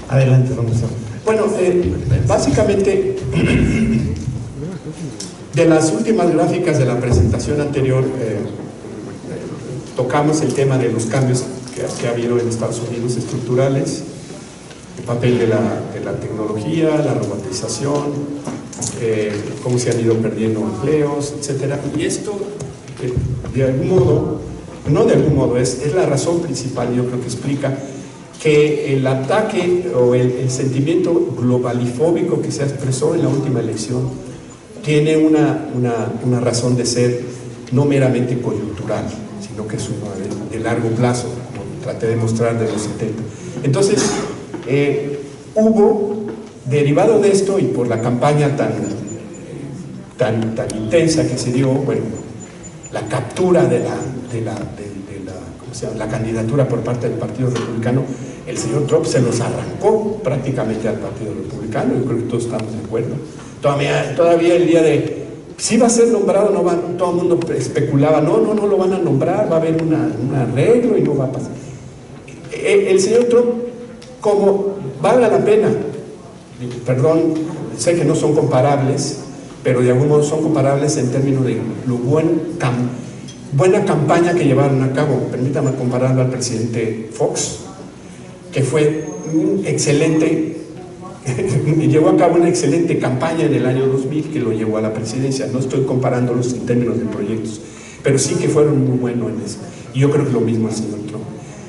Adelante, profesor. Bueno, básicamente, de las últimas gráficas de la presentación anterior, tocamos el tema de los cambios que ha habido en Estados Unidos estructurales, el papel de la tecnología, la robotización, cómo se han ido perdiendo empleos, etc. Y esto, de algún modo, no de algún modo, es la razón principal, yo creo que explica que el ataque o el sentimiento globalifóbico que se expresó en la última elección tiene una razón de ser no meramente coyuntural, sino que es uno de largo plazo, como traté de mostrar de los 70. Entonces, hubo, derivado de esto y por la campaña tan intensa que se dio, bueno, la captura de ¿cómo se llama?, la candidatura por parte del Partido Republicano, el señor Trump se los arrancó prácticamente al Partido Republicano. Yo creo que todos estamos de acuerdo. Todavía el día de si va a ser nombrado, no va, todo el mundo especulaba, no lo van a nombrar, va a haber un arreglo y no va a pasar. El señor Trump, como valga la pena, perdón, sé que no son comparables, pero de algún modo son comparables en términos de lo buena campaña que llevaron a cabo. Permítame compararlo al presidente Fox, que fue un excelente, llevó a cabo una excelente campaña en el año 2000 que lo llevó a la presidencia. No estoy comparándolos en términos de proyectos, pero sí que fueron muy buenos en eso. Y yo creo que lo mismo el señor Trump.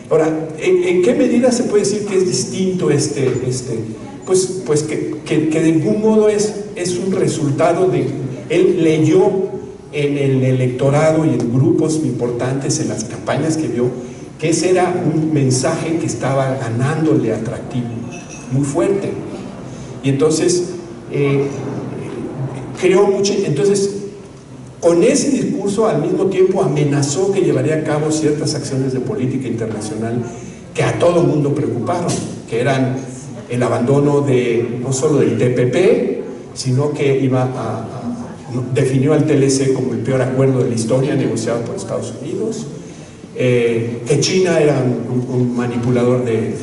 Ahora, ¿en qué medida se puede decir que es distinto pues que de algún modo es un resultado de, él leyó en el electorado y en grupos importantes en las campañas que vio, que ese era un mensaje que estaba ganándole atractivo, muy fuerte. Y entonces, creó mucho, entonces, con ese discurso al mismo tiempo amenazó que llevaría a cabo ciertas acciones de política internacional que a todo el mundo preocuparon, que eran el abandono no solo del TPP, sino que definió al TLC como el peor acuerdo de la historia negociado por Estados Unidos, que China era un manipulador de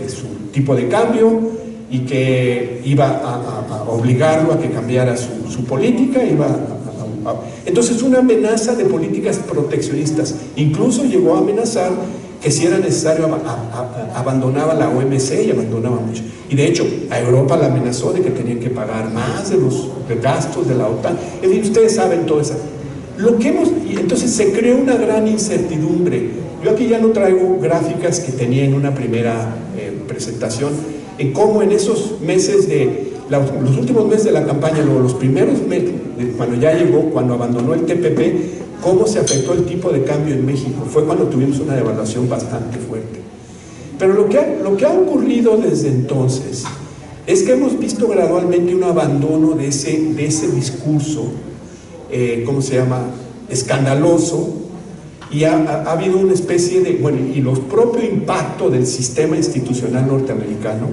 su tipo de cambio y que iba a obligarlo a que cambiara su política, entonces una amenaza de políticas proteccionistas. Incluso llegó a amenazar que si era necesario abandonaba la OMC y abandonaba mucho. Y de hecho, a Europa la amenazó de que tenían que pagar más de los gastos de la OTAN. En fin, ustedes saben todo eso. Y entonces se creó una gran incertidumbre. Yo aquí ya no traigo gráficas que tenía en una primera presentación, en cómo en esos meses los últimos meses de la campaña, luego los primeros meses, cuando ya llegó, cuando abandonó el TPP, cómo se afectó el tipo de cambio en México. Fue cuando tuvimos una devaluación bastante fuerte. Pero lo que ha ocurrido desde entonces es que hemos visto gradualmente un abandono de ese discurso, ¿cómo se llama?, escandaloso, y ha habido una especie de, bueno, y los propio impacto del sistema institucional norteamericano,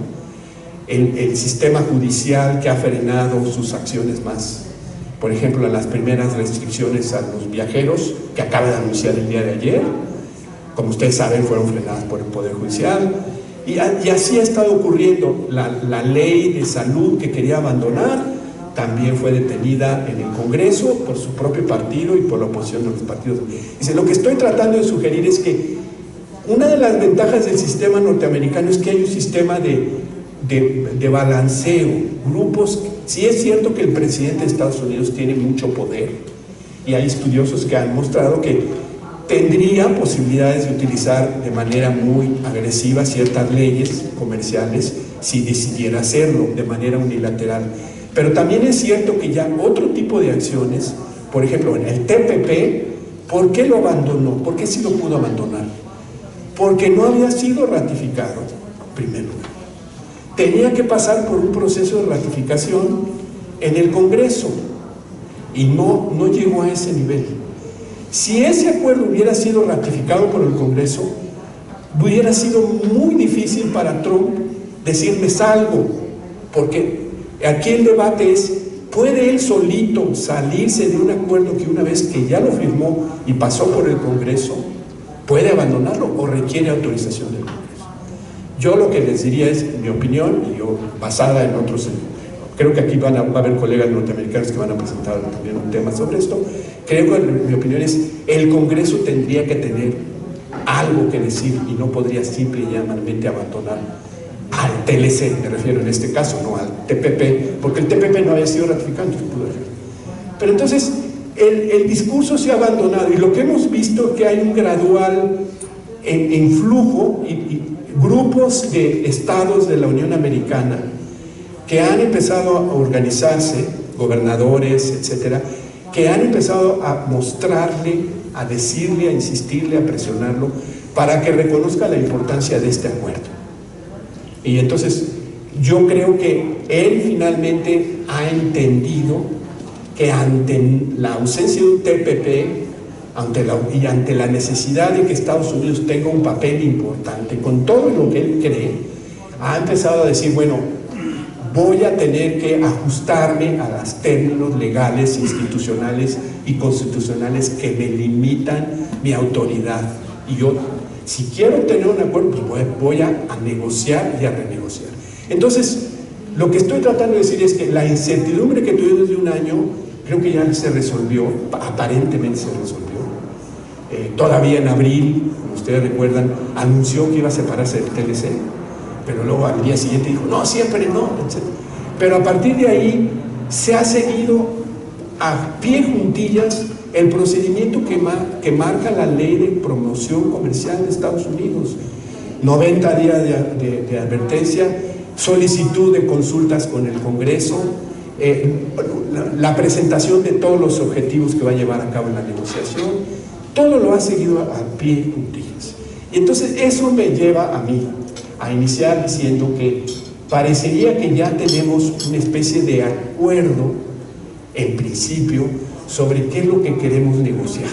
el sistema judicial que ha frenado sus acciones más. Por ejemplo, en las primeras restricciones a los viajeros que acaba de anunciar el día de ayer, como ustedes saben, fueron frenadas por el Poder Judicial, y así ha estado ocurriendo. La ley de salud que quería abandonar también fue detenida en el Congreso por su propio partido y por la oposición de los partidos. Dice, lo que estoy tratando de sugerir es que una de las ventajas del sistema norteamericano es que hay un sistema de balanceo, grupos. Sí es cierto que el presidente de Estados Unidos tiene mucho poder, y hay estudiosos que han mostrado que tendría posibilidades de utilizar de manera muy agresiva ciertas leyes comerciales si decidiera hacerlo de manera unilateral. Pero también es cierto que ya otro tipo de acciones, por ejemplo, en el TPP, ¿por qué lo abandonó? ¿Por qué sí lo pudo abandonar? Porque no había sido ratificado, primero. Tenía que pasar por un proceso de ratificación en el Congreso y no llegó a ese nivel. Si ese acuerdo hubiera sido ratificado por el Congreso, hubiera sido muy difícil para Trump decirme salgo, porque aquí el debate es, ¿puede él solito salirse de un acuerdo que una vez que ya lo firmó y pasó por el Congreso, puede abandonarlo o requiere autorización del Congreso? Yo lo que les diría es, mi opinión, y yo basada en otros, creo que aquí va a haber colegas norteamericanos que van a presentar también un tema sobre esto, creo que mi opinión es, el Congreso tendría que tener algo que decir y no podría simple y llanamente abandonar al TLC, me refiero en este caso, no al TPP, porque el TPP no había sido ratificado, entonces pudo hacer. Pero entonces, el discurso se ha abandonado y lo que hemos visto es que hay un gradual influjo y grupos de estados de la Unión Americana que han empezado a organizarse, gobernadores, etcétera, que han empezado a mostrarle, a decirle, a insistirle, a presionarlo para que reconozca la importancia de este acuerdo. Y entonces yo creo que él finalmente ha entendido que ante la ausencia de un TPP y ante la necesidad de que Estados Unidos tenga un papel importante con todo lo que él cree, ha empezado a decir, bueno, voy a tener que ajustarme a los términos legales, institucionales y constitucionales que me limitan mi autoridad. Y yo, si quiero tener un acuerdo, pues voy a negociar y a renegociar. Entonces, lo que estoy tratando de decir es que la incertidumbre que tuvimos de un año, creo que ya se resolvió, aparentemente se resolvió. Todavía en abril, como ustedes recuerdan, anunció que iba a separarse del TLC, pero luego al día siguiente dijo, no, siempre no, etc. Pero a partir de ahí se ha seguido a pie juntillas el procedimiento que marca la ley de promoción comercial de Estados Unidos. 90 días de advertencia, solicitud de consultas con el Congreso, la presentación de todos los objetivos que va a llevar a cabo en la negociación, todo lo ha seguido a pie juntillas. Y entonces eso me lleva a mí a iniciar diciendo que parecería que ya tenemos una especie de acuerdo, en principio, sobre qué es lo que queremos negociar.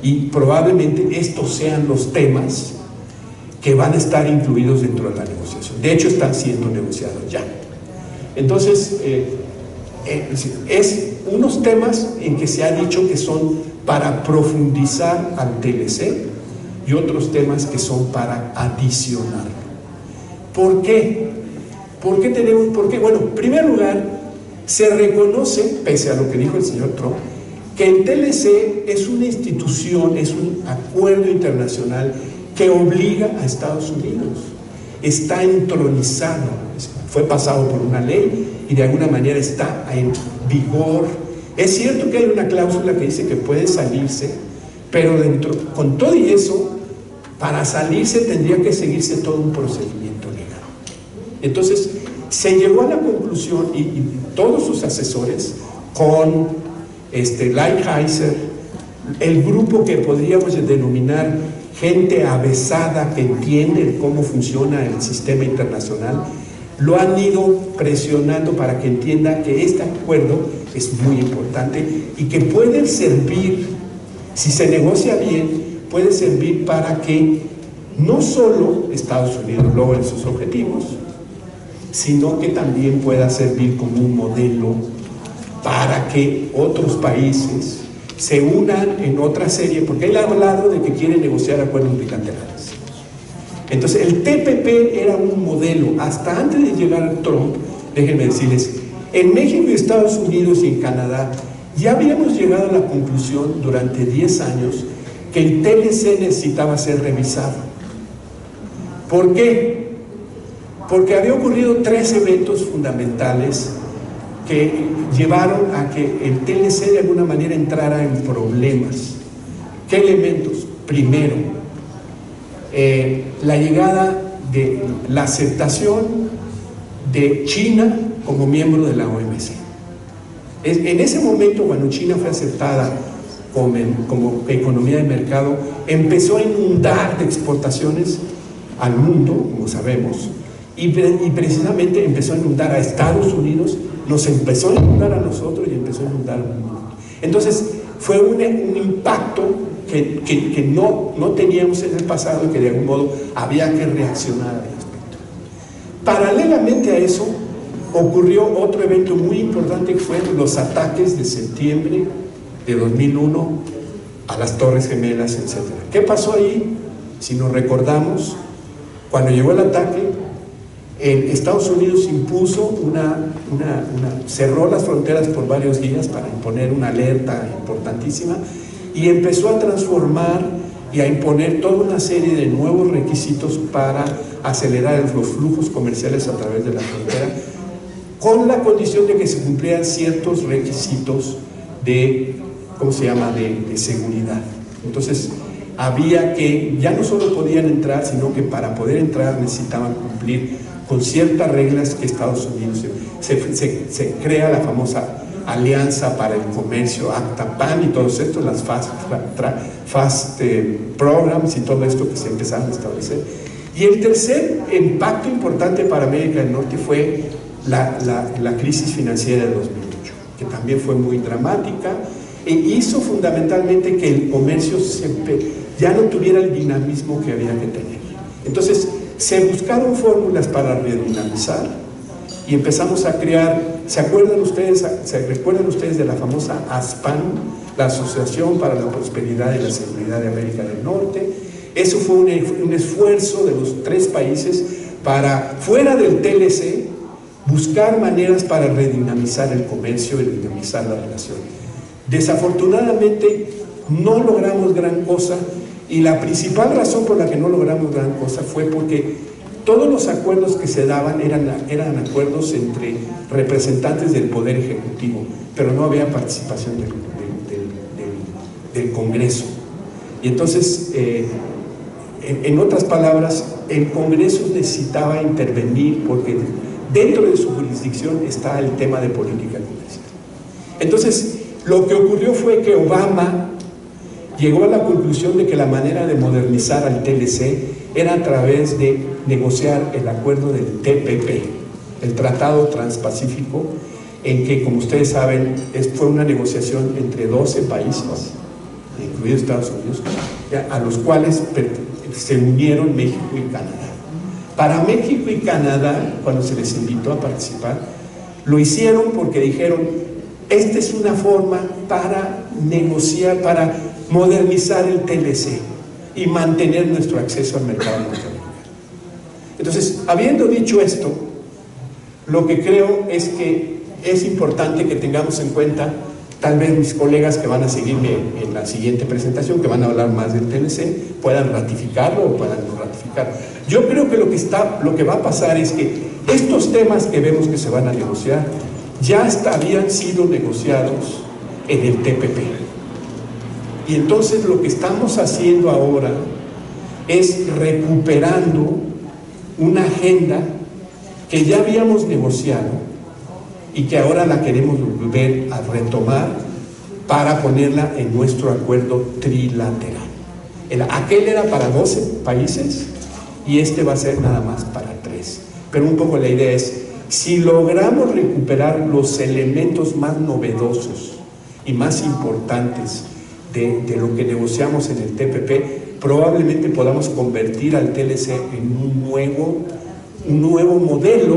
Y probablemente estos sean los temas que van a estar incluidos dentro de la negociación. De hecho, están siendo negociados ya. Entonces, es unos temas en que se ha dicho que son para profundizar al TLC y otros temas que son para adicionar. ¿Por qué? ¿Por qué? Bueno, en primer lugar, se reconoce, pese a lo que dijo el señor Trump, que el TLC es una institución, es un acuerdo internacional que obliga a Estados Unidos. Está entronizado, fue pasado por una ley y de alguna manera está en vigor. Es cierto que hay una cláusula que dice que puede salirse, pero con todo y eso, para salirse tendría que seguirse todo un procedimiento legal. Entonces, se llegó a la conclusión, y todos sus asesores, con Lighthizer, el grupo que podríamos denominar gente avesada que entiende cómo funciona el sistema internacional, lo han ido presionando para que entienda que este acuerdo es muy importante y que puede servir, si se negocia bien, puede servir para que no solo Estados Unidos logre sus objetivos, sino que también pueda servir como un modelo para que otros países se unan en otra serie, porque él ha hablado de que quiere negociar acuerdos bilaterales. Entonces, el TPP era un modelo. Hasta antes de llegar a Trump, déjenme decirles, en México y Estados Unidos y en Canadá ya habíamos llegado a la conclusión durante 10 años que el TLC necesitaba ser revisado. ¿Por qué? Porque había ocurrido 3 eventos fundamentales que llevaron a que el TLC de alguna manera entrara en problemas. ¿Qué elementos? Primero, la llegada de la aceptación de China como miembro de la OMC. En ese momento, cuando China fue aceptada como economía de mercado, empezó a inundar de exportaciones al mundo, como sabemos, y precisamente empezó a inundar a Estados Unidos, nos empezó a inundar a nosotros y empezó a inundar al mundo. Entonces fue un impacto que no teníamos en el pasado y que de algún modo había que reaccionar al respecto. Paralelamente a eso ocurrió otro evento muy importante, que fueron los ataques de septiembre de 2001 a las Torres Gemelas, etc. ¿Qué pasó ahí? Si nos recordamos, Cuando llegó el ataque, Estados Unidos impuso cerró las fronteras por varios días para imponer una alerta importantísima y empezó a transformar y a imponer toda una serie de nuevos requisitos para acelerar los flujos comerciales a través de la frontera, con la condición de que se cumplieran ciertos requisitos de, ¿cómo se llama?, de seguridad. Entonces, había que, ya no solo podían entrar, sino que para poder entrar necesitaban cumplir con ciertas reglas que Estados Unidos se crea la famosa Alianza para el Comercio, ACTA-PAN y todos estos, las FAST programs y todo esto que se empezaron a establecer. Y el tercer impacto importante para América del Norte fue la crisis financiera de 2008, que también fue muy dramática e hizo fundamentalmente que el comercio ya no tuviera el dinamismo que había que tener. Entonces, se buscaron fórmulas para redinamizar y empezamos a crear, ¿se recuerdan ustedes de la famosa ASPAN, la Asociación para la Prosperidad y la Seguridad de América del Norte? Eso fue un esfuerzo de los 3 países para, fuera del TLC, buscar maneras para redinamizar el comercio y redinamizar la relación. Desafortunadamente no logramos gran cosa, y la principal razón por la que no logramos gran cosa fue porque todos los acuerdos que se daban eran acuerdos entre representantes del Poder Ejecutivo, pero no había participación del Congreso. Y entonces, en otras palabras, el Congreso necesitaba intervenir porque dentro de su jurisdicción está el tema de política comercial. Entonces, lo que ocurrió fue que Obama llegó a la conclusión de que la manera de modernizar al TLC era a través de negociar el acuerdo del TPP, el Tratado Transpacífico, en que, como ustedes saben, fue una negociación entre 12 países, incluidos Estados Unidos, a los cuales se unieron México y Canadá. Para México y Canadá, cuando se les invitó a participar, lo hicieron porque dijeron: esta es una forma para negociar, para modernizar el TLC y mantener nuestro acceso al mercado norteamericano. Entonces, habiendo dicho esto, lo que creo es que es importante que tengamos en cuenta, tal vez mis colegas que van a seguirme en la siguiente presentación, que van a hablar más del TLC, puedan ratificarlo o puedan no ratificarlo. Yo creo que lo que va a pasar es que estos temas que vemos que se van a negociar ya habían sido negociados en el TPP. Y entonces lo que estamos haciendo ahora es recuperando una agenda que ya habíamos negociado y que ahora la queremos volver a retomar para ponerla en nuestro acuerdo trilateral. Aquel era para 12 países y este va a ser nada más para 3. Pero un poco la idea es, si logramos recuperar los elementos más novedosos y más importantes de lo que negociamos en el TPP, probablemente podamos convertir al TLC en un nuevo modelo,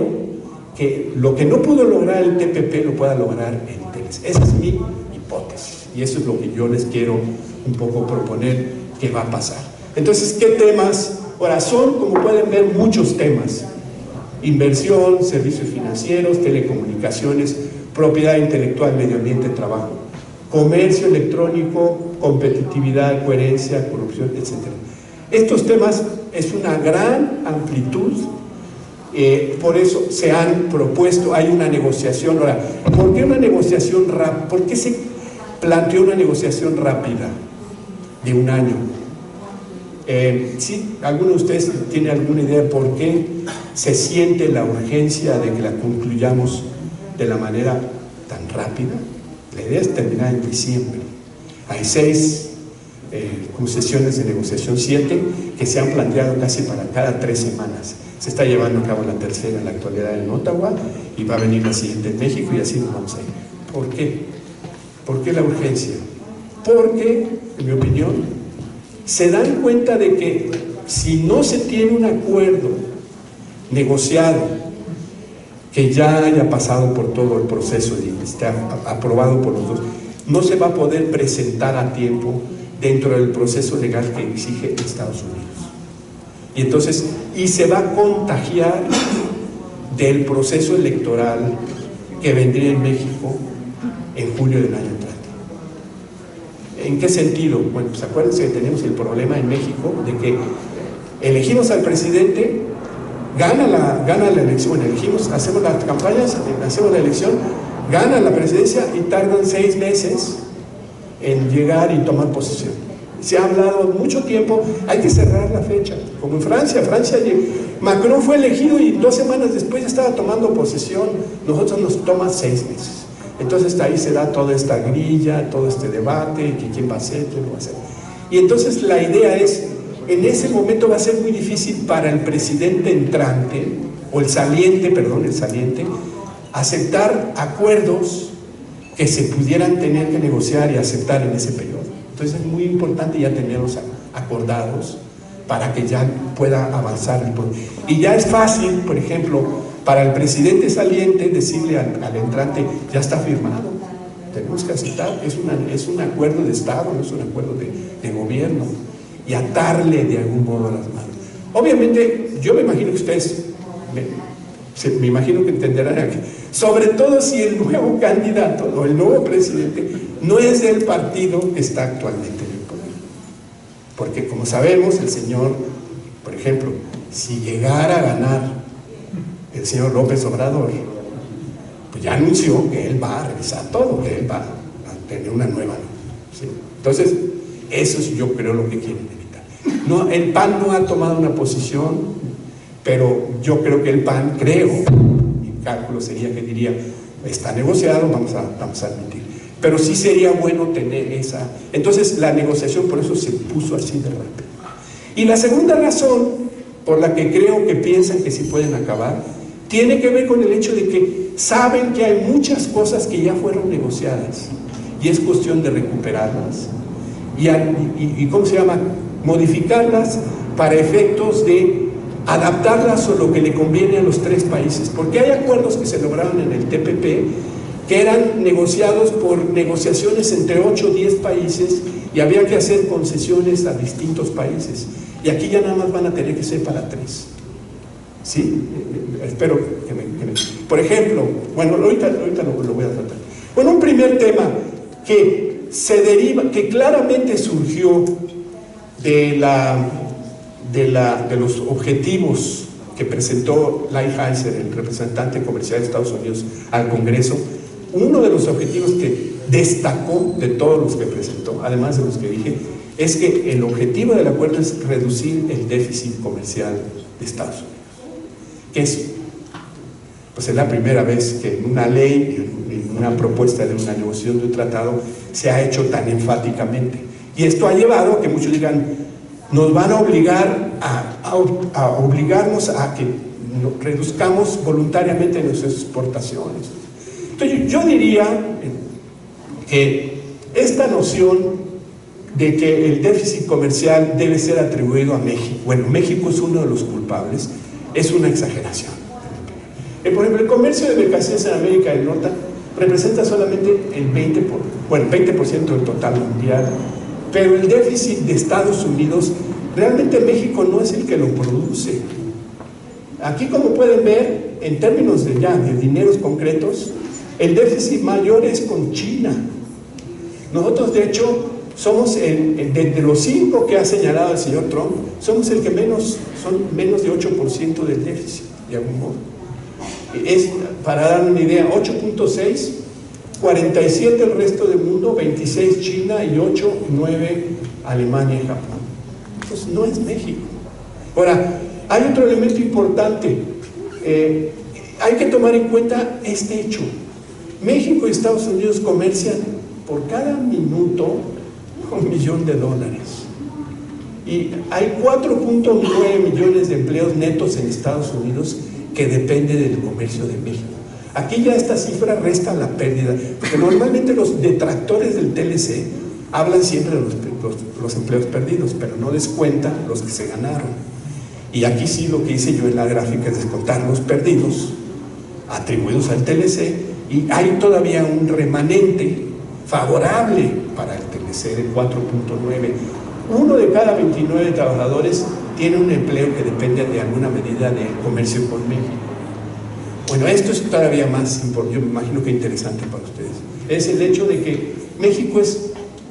que lo que no pudo lograr el TPP lo pueda lograr el TLC. Esa es mi hipótesis y eso es lo que yo les quiero un poco proponer que va a pasar. Entonces, ¿qué temas? Ahora, son, como pueden ver, muchos temas: inversión, servicios financieros, telecomunicaciones, propiedad intelectual, medio ambiente, trabajo, comercio electrónico, competitividad, coherencia, corrupción, etc. Estos temas es una gran amplitud, por eso se han propuesto, hay una negociación. Ahora, ¿por qué una negociación rápida? ¿Por qué se planteó una negociación rápida de 1 año? ¿Sí? ¿Alguno de ustedes tiene alguna idea de por qué se siente la urgencia de que la concluyamos de la manera tan rápida? La idea es terminar en diciembre. Hay 6 sesiones de negociación, 7 que se han planteado casi para cada 3 semanas. Se está llevando a cabo la tercera en la actualidad en Ottawa y va a venir la siguiente en México y así nos vamos a ir. ¿Por qué? ¿Por qué la urgencia? Porque, en mi opinión, se dan cuenta de que si no se tiene un acuerdo negociado que ya haya pasado por todo el proceso y esté aprobado por los dos, no se va a poder presentar a tiempo dentro del proceso legal que exige Estados Unidos. Y entonces y se va a contagiar del proceso electoral que vendría en México en julio del año entrante. ¿En qué sentido? Bueno, pues acuérdense que tenemos el problema en México de que elegimos al presidente, gana la elección, hacemos las campañas, hacemos la elección, gana la presidencia y tardan 6 meses en llegar y tomar posesión. Se ha hablado mucho tiempo, hay que cerrar la fecha, como en Francia, Macron fue elegido y 2 semanas después ya estaba tomando posesión. Nosotros nos toma 6 meses. Entonces ahí se da toda esta grilla, todo este debate, que quién va a ser, quién no va a ser. Y entonces la idea es, en ese momento va a ser muy difícil para el presidente entrante, o el saliente, aceptar acuerdos que se pudieran tener que negociar y aceptar en ese periodo. Entonces es muy importante ya tenerlos acordados para que ya pueda avanzar. Y ya es fácil, por ejemplo, para el presidente saliente decirle al entrante, ya está firmado, tenemos que aceptar, es un acuerdo de Estado, no es un acuerdo de gobierno, y atarle de algún modo a las manos. Obviamente, yo me imagino que ustedes, me imagino que entenderán aquí, sobre todo si el nuevo candidato o el nuevo presidente no es del partido que está actualmente en el poder. Porque como sabemos, el señor, por ejemplo, si llegara a ganar el señor López Obrador, pues ya anunció que él va a revisar todo, que él va a tener una nueva, ¿sí? Entonces, eso es, yo creo, lo que quieren evitar. No, el PAN no ha tomado una posición, pero yo creo que el PAN, mi cálculo sería que diría, está negociado, vamos a admitir. Pero sí sería bueno tener esa. Entonces, la negociación por eso se puso así de rápido. Y la segunda razón por la que creo que piensan que sí pueden acabar, tiene que ver con el hecho de que saben que hay muchas cosas que ya fueron negociadas y es cuestión de recuperarlas y ¿cómo se llama? Modificarlas para efectos de adaptarlas a lo que le conviene a los 3 países, porque hay acuerdos que se lograron en el TPP que eran negociados por negociaciones entre 8 o 10 países y había que hacer concesiones a distintos países, y aquí ya nada más van a tener que ser para 3. ¿Sí? Espero que me... Por ejemplo, bueno, ahorita lo voy a tratar. Bueno, un primer tema que se deriva, que claramente surgió de los objetivos que presentó Lighthizer, el representante comercial de Estados Unidos, al Congreso. Uno de los objetivos que destacó de todos los que presentó, además de los que dije, es que el objetivo del acuerdo es reducir el déficit comercial de Estados Unidos. Que es la primera vez que en una ley, en una propuesta de una negociación de un tratado, se ha hecho tan enfáticamente. Y esto ha llevado a que muchos digan, nos van a obligar a obligarnos a que reduzcamos voluntariamente nuestras exportaciones. Entonces yo diría que esta noción de que el déficit comercial debe ser atribuido a México, bueno, México es uno de los culpables, es una exageración. Por ejemplo, el comercio de mercancías en América del Norte representa solamente el 20% del total mundial, pero el déficit de Estados Unidos, realmente México no es el que lo produce. Aquí, como pueden ver, en términos de dineros concretos, el déficit mayor es con China. Nosotros, de hecho, somos de los 5 que ha señalado el señor Trump, somos el que son menos de 8% del déficit, de algún modo. Es, para dar una idea, 8.6, 47 el resto del mundo, 26 China y 8, 9 Alemania y Japón. Entonces no es México. Ahora, hay otro elemento importante, hay que tomar en cuenta este hecho. México y Estados Unidos comercian por cada minuto $1 millón. Y hay 4.9 millones de empleos netos en Estados Unidos que dependen del comercio de México. Aquí ya esta cifra resta la pérdida, porque normalmente los detractores del TLC hablan siempre de los empleos perdidos, pero no descuentan los que se ganaron. Y aquí sí lo que hice yo en la gráfica es descontar los perdidos atribuidos al TLC, y hay todavía un remanente favorable para el TLC de 4.9. Uno de cada 29 trabajadores tiene un empleo que depende de alguna medida del comercio con México. Bueno, esto es todavía más importante, yo me imagino que interesante para ustedes. Es el hecho de que México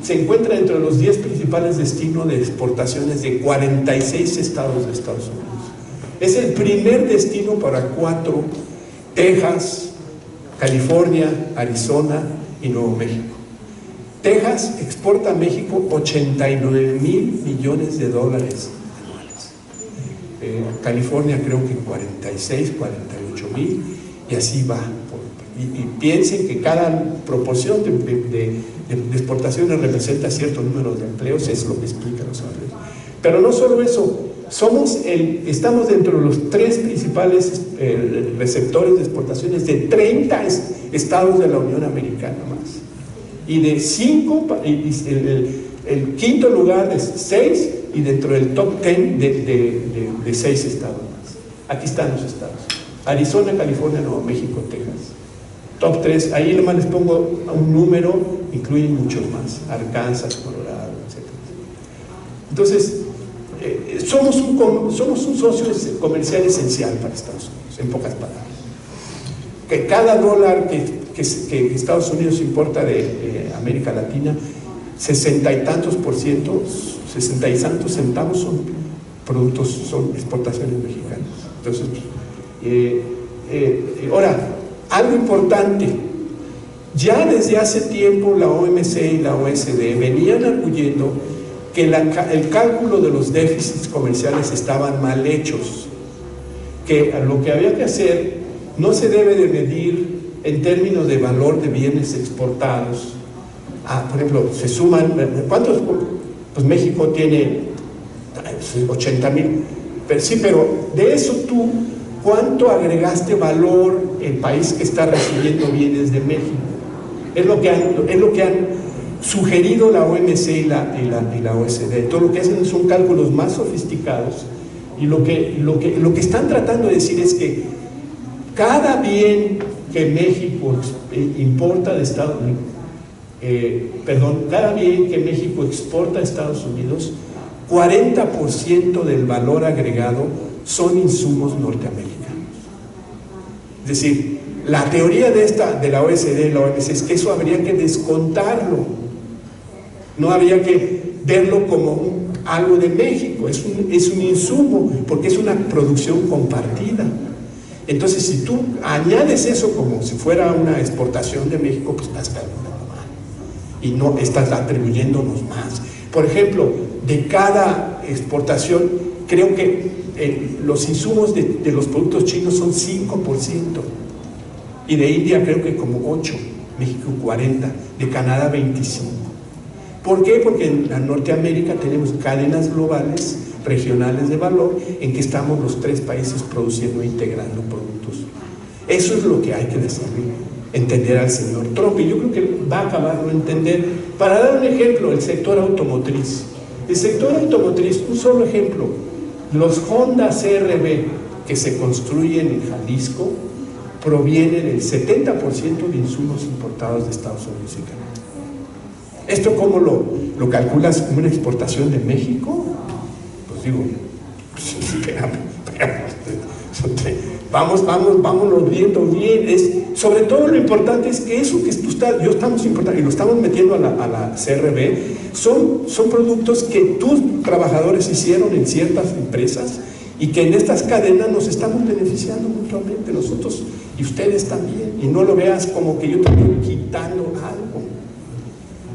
se encuentra entre los 10 principales destinos de exportaciones de 46 estados de Estados Unidos. Es el primer destino para 4: Texas, California, Arizona y Nuevo México. Texas exporta a México 89,000 millones de dólares anuales. California creo que 46, 48,000 y así va. Y piensen que cada proporción de exportaciones representa cierto número de empleos, es lo que explican los salarios. Pero no solo eso, estamos dentro de los 3 principales receptores de exportaciones de 30 estados de la Unión Americana más. Y de 5, el quinto lugar de 6 y dentro del top 10 de 6 estados más. Aquí están los estados: Arizona, California, Nuevo México, Texas. Top 3, ahí nomás les pongo un número, incluyen muchos más: Arkansas, Colorado, etc. Entonces, somos un socio comercial esencial para Estados Unidos, en pocas palabras. Que cada dólar que Estados Unidos importa de América Latina, 60 y tantos centavos son exportaciones mexicanas. Entonces, ahora, algo importante, ya desde hace tiempo la OMC y la OECD venían arguyendo que el cálculo de los déficits comerciales estaban mal hechos, que lo que había que hacer no se debe de medir en términos de valor de bienes exportados. Por ejemplo, se suman, ¿cuántos? Pues México tiene 80,000, sí, pero de eso tú, ¿cuánto agregaste valor el país que está recibiendo bienes de México? Es lo que han sugerido la OMC y la OECD. Todo lo que hacen son cálculos más sofisticados, y lo que están tratando de decir es que cada bien que México importa de Estados Unidos, cada bien que México exporta a Estados Unidos, 40% del valor agregado son insumos norteamericanos. Es decir, la teoría de la OECD y la OMC es que eso habría que descontarlo, no habría que verlo como algo de México, es un insumo, porque es una producción compartida. Entonces, si tú añades eso como si fuera una exportación de México, pues estás calculando mal y no estás atribuyéndonos más. Por ejemplo, de cada exportación, creo que los insumos de los productos chinos son 5%, y de India creo que como 8%, México 40%, de Canadá 25%. ¿Por qué? Porque en Norteamérica tenemos cadenas globales, regionales de valor, en que estamos los 3 países produciendo e integrando productos. Eso es lo que hay que decirle, entender al señor Trump, y yo creo que va a acabarlo de entender. Para dar un ejemplo, el sector automotriz. El sector automotriz, un solo ejemplo, los Honda CR-V que se construyen en Jalisco provienen el 70% de insumos importados de Estados Unidos y Canadá. ¿Esto cómo lo calculas? ¿Como una exportación de México? Pues digo, vámonos viendo bien. Sobre todo lo importante es que eso que yo estamos importando y lo estamos metiendo a la CR-V son productos que tus trabajadores hicieron en ciertas empresas y que en estas cadenas nos estamos beneficiando mutuamente, nosotros y ustedes también, y no lo veas como que yo te estoy quitando algo.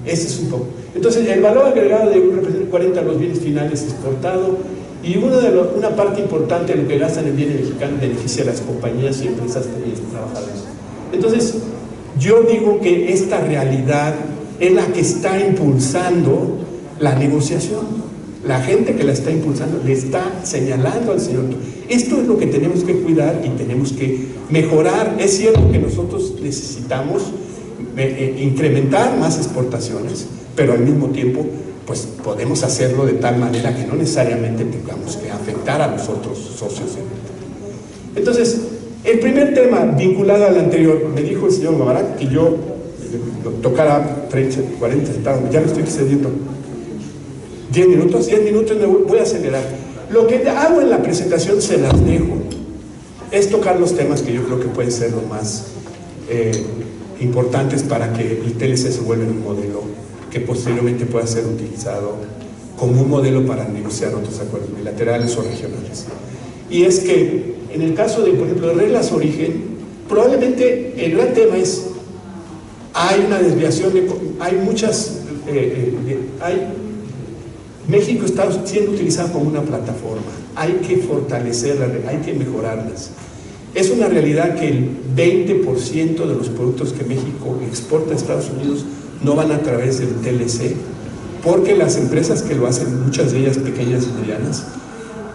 Ese es un poco. Entonces, el valor agregado representa 40 de los bienes finales exportados, y una parte importante de lo que gastan en bienes mexicanos beneficia a las compañías y empresas y trabajadores. Entonces, yo digo que esta realidad es la que está impulsando la negociación. La gente que la está impulsando le está señalando al señor. Esto es lo que tenemos que cuidar y tenemos que mejorar. Es cierto que nosotros necesitamos incrementar más exportaciones, pero al mismo tiempo pues podemos hacerlo de tal manera que no necesariamente tengamos que afectar a los otros socios. Entonces, el primer tema vinculado al anterior, me dijo el señor Barak que yo tocara 30, 40 centavos, ya me estoy excediendo. 10 minutos, me voy a acelerar. Lo que hago en la presentación se las dejo. Es tocar los temas que yo creo que pueden ser los más importantes para que el TLC se vuelva un modelo que posteriormente pueda ser utilizado como un modelo para negociar otros acuerdos bilaterales o regionales. Y es que en el caso de, por ejemplo, de reglas origen, probablemente el gran tema es, hay una desviación, hay muchas, México está siendo utilizado como una plataforma, hay que fortalecerla, hay que mejorarlas. Es una realidad que el 20% de los productos que México exporta a Estados Unidos no van a través del TLC, porque las empresas que lo hacen, muchas de ellas pequeñas y medianas,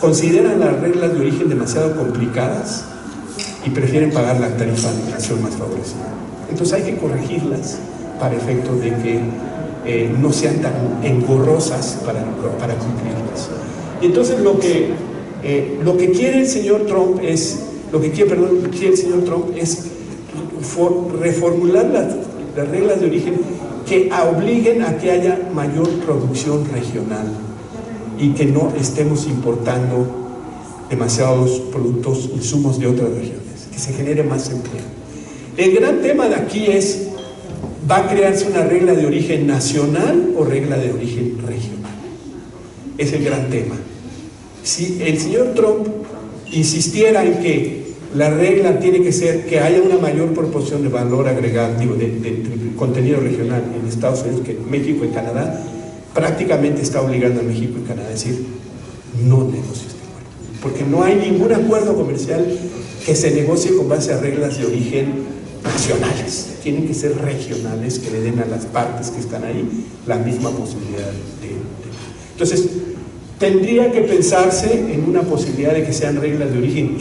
consideran las reglas de origen demasiado complicadas y prefieren pagar la tarifa de nación más favorecida. Entonces hay que corregirlas para efecto de que no sean tan engorrosas para cumplirlas. Y entonces lo que quiere el señor Trump es, quiere el señor Trump es reformular las reglas de origen que obliguen a que haya mayor producción regional y que no estemos importando demasiados productos, insumos de otras regiones, que se genere más empleo. El gran tema de aquí es, ¿va a crearse una regla de origen nacional o regla de origen regional? Es el gran tema. Si el señor Trump insistiera en que la regla tiene que ser que haya una mayor proporción de valor agregado, de contenido regional en Estados Unidos que México y Canadá, prácticamente está obligando a México y Canadá a decir, no negocie este acuerdo, porque no hay ningún acuerdo comercial que se negocie con base a reglas de origen nacionales, tienen que ser regionales, que le den a las partes que están ahí la misma posibilidad Entonces, tendría que pensarse en una posibilidad de que sean reglas de origen,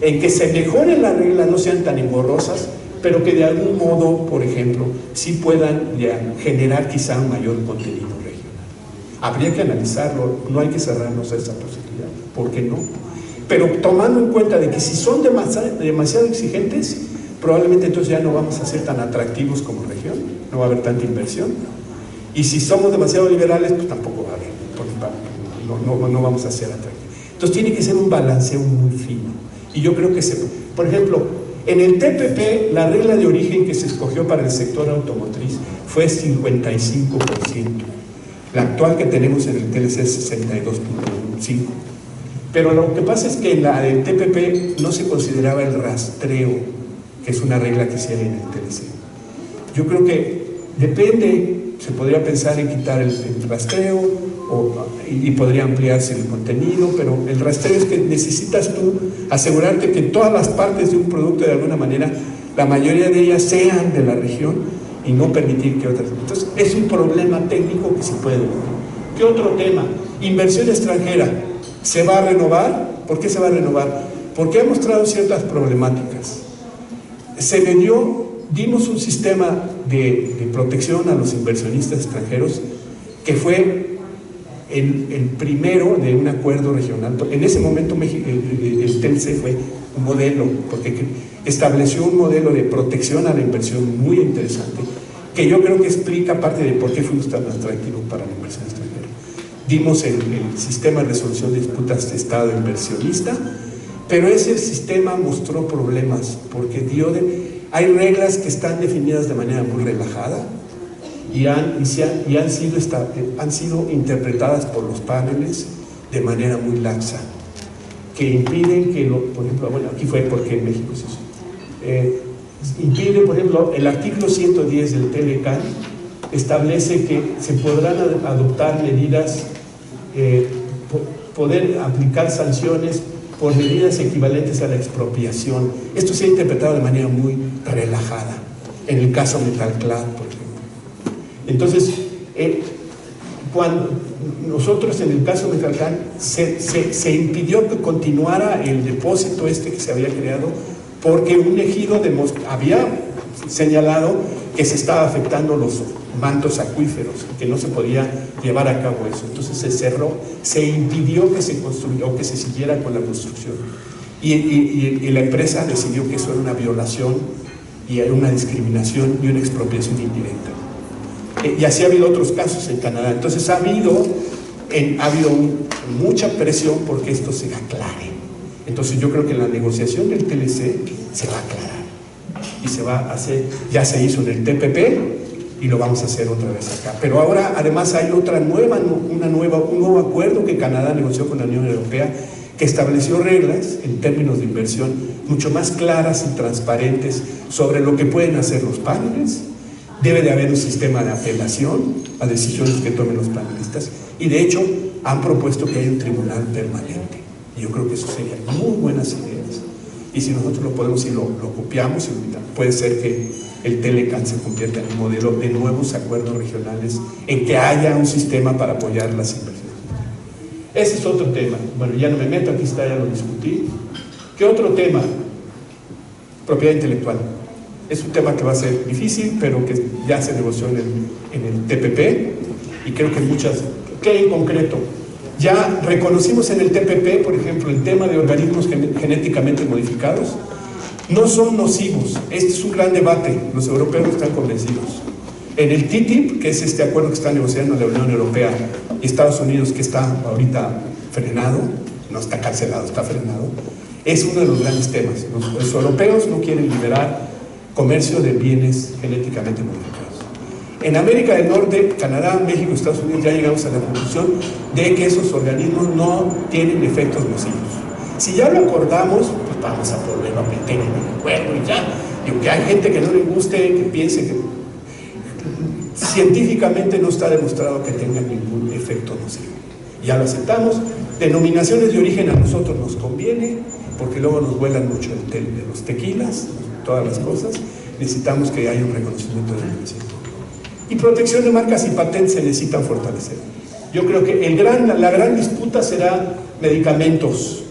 en que se mejoren las reglas, no sean tan engorrosas, pero que de algún modo, por ejemplo, sí puedan generar quizá un mayor contenido regional. Habría que analizarlo, no hay que cerrarnos a esa posibilidad, ¿por qué no? Pero tomando en cuenta de que si son demasiado exigentes, probablemente entonces ya no vamos a ser tan atractivos como región, no va a haber tanta inversión, y si somos demasiado liberales, pues tampoco va a haber, porque no vamos a ser atractivos. Entonces tiene que ser un balanceo muy fino, y yo creo que por ejemplo, en el TPP, la regla de origen que se escogió para el sector automotriz fue 55%. La actual que tenemos en el TLC es 62.5%. Pero lo que pasa es que en la del TPP no se consideraba el rastreo, que es una regla que se hay en el TLC. Yo creo que depende, se podría pensar en quitar el rastreo y podría ampliarse el contenido, pero el rastreo es que necesitas tú asegurarte que todas las partes de un producto, de alguna manera, la mayoría de ellas sean de la región y no permitir que otras. Entonces, es un problema técnico que se puede. ¿Qué otro tema? Inversión extranjera. ¿Se va a renovar? ¿Por qué se va a renovar? Porque ha mostrado ciertas problemáticas. Dimos un sistema de protección a los inversionistas extranjeros que fue el primero de un acuerdo regional. En ese momento el TLC fue un modelo, porque estableció un modelo de protección a la inversión muy interesante, que yo creo que explica parte de por qué fuimos tan atractivos para la inversión extranjera. Dimos el sistema de resolución de disputas de Estado inversionista, pero ese sistema mostró problemas, porque hay reglas que están definidas de manera muy relajada y han sido interpretadas por los paneles de manera muy laxa, que impiden que, por ejemplo, bueno, aquí fue porque en México es eso, impide, por ejemplo, el artículo 110 del TLCAN establece que se podrán adoptar medidas, poder aplicar sanciones por medidas equivalentes a la expropiación. Esto se ha interpretado de manera muy relajada, en el caso Metalclad, por ejemplo. Entonces, cuando nosotros en el caso Metalclad se impidió que continuara el depósito que se había creado, porque un ejido había señalado que se estaba afectando los mantos acuíferos, que no se podía llevar a cabo eso. Entonces se cerró, se impidió que se construyera o que se siguiera con la construcción. Y la empresa decidió que eso era una violación y era una discriminación y una expropiación indirecta. Y así ha habido otros casos en Canadá. Entonces ha habido ha habido mucha presión porque esto se aclare. Entonces yo creo que la negociación del TLC se va a aclarar y se va a hacer, ya se hizo en el TPP y lo vamos a hacer otra vez acá. Pero ahora además hay un nuevo acuerdo que Canadá negoció con la Unión Europea que estableció reglas en términos de inversión mucho más claras y transparentes sobre lo que pueden hacer los paneles. Debe de haber un sistema de apelación a decisiones que tomen los panelistas y de hecho han propuesto que haya un tribunal permanente. Y yo creo que eso sería muy buenas ideas. Y si nosotros lo podemos y lo copiamos, puede ser que el Telecan se convierta en un modelo de nuevos acuerdos regionales en que haya un sistema para apoyar las inversiones. Ese es otro tema. Bueno, ya no me meto, aquí está, ya lo discutí. ¿Qué otro tema? Propiedad intelectual. Es un tema que va a ser difícil, pero que ya se negoció en el TPP y creo que muchas... ¿Qué en concreto? Ya reconocimos en el TPP, por ejemplo, el tema de organismos genéticamente modificados. No son nocivos. Este es un gran debate. Los europeos están convencidos. En el TTIP, que es este acuerdo que está negociando la Unión Europea y Estados Unidos, que está ahorita frenado, no está cancelado, está frenado, es uno de los grandes temas. Los europeos no quieren liberar comercio de bienes genéticamente modificados. En América del Norte, Canadá, México, Estados Unidos, ya llegamos a la conclusión de que esos organismos no tienen efectos nocivos. Si ya lo acordamos, pues vamos a volverlo a meter en el acuerdo y ya. Y aunque hay gente que no le guste, que piense que científicamente no está demostrado que tenga ningún efecto nocivo. Ya lo aceptamos. Denominaciones de origen a nosotros nos conviene, porque luego nos vuelan mucho de los tequilas, todas las cosas. Necesitamos que haya un reconocimiento de denominación. Y protección de marcas y patentes se necesitan fortalecer. Yo creo que la gran disputa será medicamentos.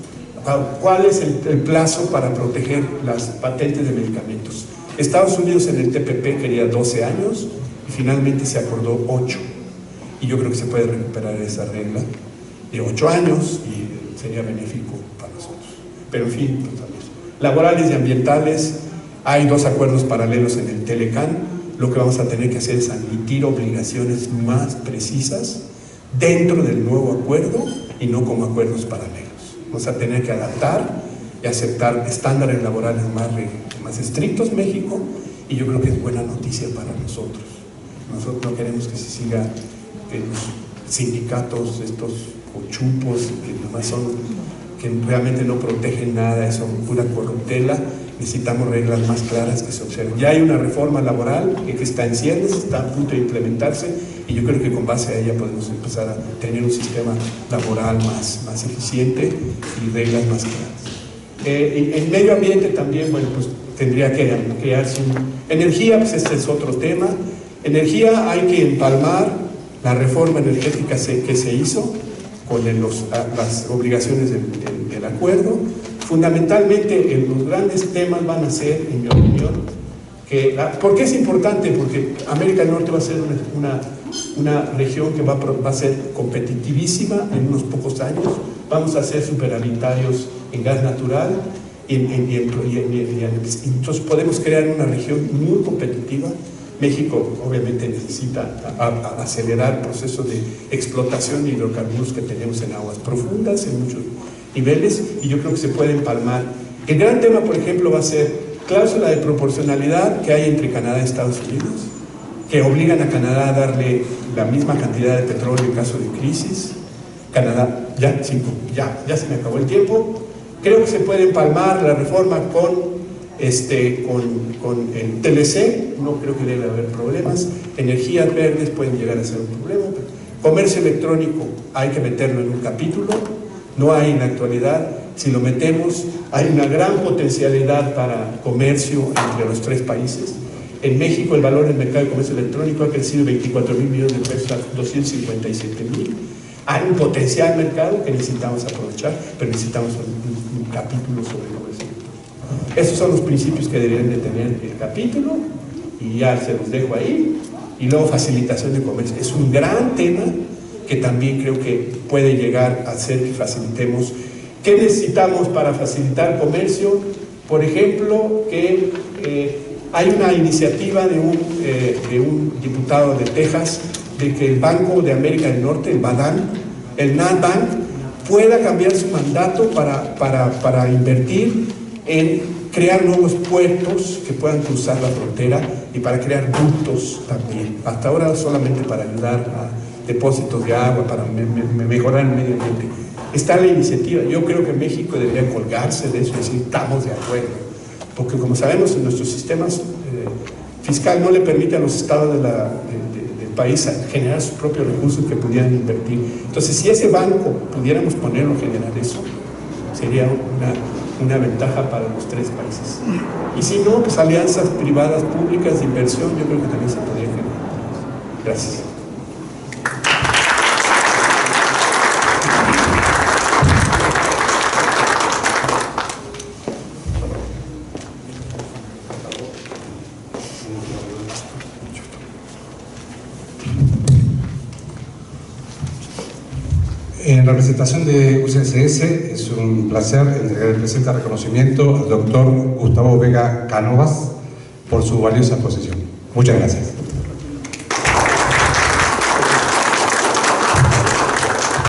¿Cuál es el plazo para proteger las patentes de medicamentos? Estados Unidos en el TPP quería 12 años y finalmente se acordó 8. Y yo creo que se puede recuperar esa regla de 8 años y sería benéfico para nosotros. Pero en fin, laborales y ambientales, hay 2 acuerdos paralelos en el Telecan. Lo que vamos a tener que hacer es admitir obligaciones más precisas dentro del nuevo acuerdo y no como acuerdos paralelos. Vamos a tener que adaptar y aceptar estándares laborales más estrictos México, y yo creo que es buena noticia para nosotros. Nosotros no queremos que se siga que los sindicatos, estos cochupos que realmente no protegen nada, son pura corruptela. Necesitamos reglas más claras que se observen. Ya hay una reforma laboral que está en ciernes, está a punto de implementarse, y yo creo que con base a ella podemos empezar a tener un sistema laboral más eficiente y reglas más claras. En medio ambiente también, bueno, pues tendría que crearse energía, pues este es otro tema. Energía, hay que empalmar la reforma energética que se hizo con las obligaciones del acuerdo. Fundamentalmente, los grandes temas van a ser, en mi opinión, ¿por qué es importante? Porque América del Norte va a ser una región que va a ser competitivísima en unos pocos años. Vamos a ser superavitarios en gas natural y entonces podemos crear una región muy competitiva. México obviamente necesita acelerar el proceso de explotación de hidrocarburos que tenemos en aguas profundas, en muchos niveles, y yo creo que se puede empalmar. El gran tema, por ejemplo, va a ser cláusula de proporcionalidad que hay entre Canadá y Estados Unidos, que obligan a Canadá a darle la misma cantidad de petróleo en caso de crisis. Canadá, ya se me acabó el tiempo. Creo que se puede empalmar la reforma con el TLC, no creo que debe haber problemas. Energías verdes pueden llegar a ser un problema. Comercio electrónico hay que meterlo en un capítulo, no hay en la actualidad. Si lo metemos, hay una gran potencialidad para comercio entre los 3 países. En México el valor del mercado de comercio electrónico ha crecido 24,000 millones de pesos a 257,000. Hay un potencial mercado que necesitamos aprovechar, pero necesitamos un capítulo sobre comercio electrónico. Esos son los principios que deberían de tener el capítulo, y ya se los dejo ahí. Y luego facilitación de comercio. Es un gran tema que también creo que puede llegar a hacer que facilitemos. ¿Qué necesitamos para facilitar comercio? Por ejemplo, que hay una iniciativa de un diputado de Texas de que el Banco de América del Norte, el BADAN, el Nadbank pueda cambiar su mandato para invertir en crear nuevos puertos que puedan cruzar la frontera y para crear ductos también. Hasta ahora solamente para ayudar a depósitos de agua, para mejorar el medio ambiente. Está la iniciativa. Yo creo que México debería colgarse de eso y decir, estamos de acuerdo. Porque como sabemos, en nuestros sistemas fiscal no le permite a los estados del país generar sus propios recursos que pudieran invertir. Entonces, si ese banco pudiéramos ponerlo a generar eso, sería una ventaja para los tres países. Y si no, pues alianzas privadas, públicas de inversión, yo creo que también se podría generar. Gracias. En representación de UCSS, es un placer entregar el presente reconocimiento al doctor Gustavo Vega Cánovas por su valiosa exposición. Muchas gracias.